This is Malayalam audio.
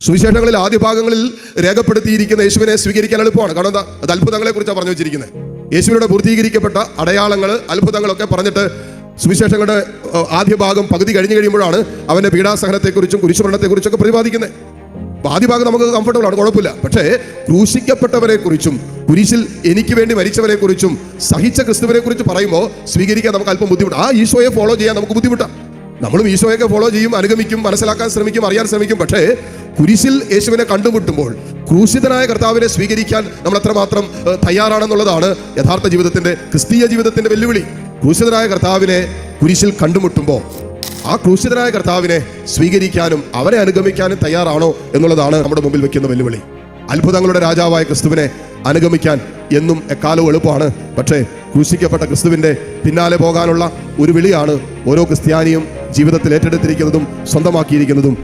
സുവിശേഷങ്ങളിൽ ആദ്യ ഭാഗങ്ങളിൽ രേഖപ്പെടുത്തിയിരിക്കുന്ന യേശുവിനെ സ്വീകരിക്കാൻ എളുപ്പമാണ്. കാരണം എന്താ? അത് അത്ഭുതങ്ങളെ കുറിച്ചാണ് പറഞ്ഞു വെച്ചിരിക്കുന്നത്. യേശുവിനോട് പൂർത്തീകരിക്കപ്പെട്ട അടയാളങ്ങൾ, അത്ഭുതങ്ങളൊക്കെ പറഞ്ഞിട്ട് സുവിശേഷങ്ങളുടെ ആദ്യ ഭാഗം പകുതി കഴിയുമ്പോഴാണ് അവന്റെ പീഡാസഹനത്തെക്കുറിച്ചും കുരിശുമരണത്തെക്കുറിച്ചൊക്കെ പ്രതിപാദിക്കുന്നത്. ആദ്യ ഭാഗം നമുക്ക് കംഫർട്ടബിൾ ആണ്, കുഴപ്പമില്ല. പക്ഷേ ക്രൂശിക്കപ്പെട്ടവരെ കുറിച്ചും കുരിശിൽ എനിക്ക് വേണ്ടി മരിച്ചവരെ കുറിച്ചും സഹിച്ച ക്രിസ്തുവിനെ കുറിച്ച് പറയുമ്പോൾ സ്വീകരിക്കാൻ നമുക്ക് അല്പം ബുദ്ധിമുട്ട്. ആ ഈശോയെ ഫോളോ ചെയ്യാൻ നമുക്ക് ബുദ്ധിമുട്ടാണ്. നമ്മളും ഈശോയൊക്കെ ഫോളോ ചെയ്യും, അനുഗമിക്കും, മനസ്സിലാക്കാൻ ശ്രമിക്കും, അറിയാൻ ശ്രമിക്കും. പക്ഷേ കുരിശിൽ യേശുവിനെ കണ്ടുമുട്ടുമ്പോൾ ക്രൂശിതനായ കർത്താവിനെ സ്വീകരിക്കാൻ നമ്മൾ എത്രമാത്രം തയ്യാറാണെന്നുള്ളതാണ് യഥാർത്ഥ ജീവിതത്തിന്റെ, ക്രിസ്തീയ ജീവിതത്തിന്റെ വെല്ലുവിളി. ക്രൂശിതനായ കർത്താവിനെ കുരിശിൽ കണ്ടുമുട്ടുമ്പോൾ ആ ക്രൂശിതനായ കർത്താവിനെ സ്വീകരിക്കാനും അവരെ അനുഗമിക്കാനും തയ്യാറാണോ എന്നുള്ളതാണ് നമ്മുടെ മുമ്പിൽ വെക്കുന്ന വെല്ലുവിളി. അത്ഭുതങ്ങളുടെ രാജാവായ ക്രിസ്തുവിനെ അനുഗമിക്കാൻ എന്നും എക്കാലവും എളുപ്പമാണ്. പക്ഷേ ക്രൂശിക്കപ്പെട്ട ക്രിസ്തുവിന്റെ പിന്നാലെ പോകാനുള്ള ഒരു വിളിയാണ് ഓരോ ക്രിസ്ത്യാനിയും ജീവിതത്തിൽ ഏറ്റെടുത്തിരിക്കുന്നതും സ്വന്തമാക്കിയിരിക്കുന്നതും.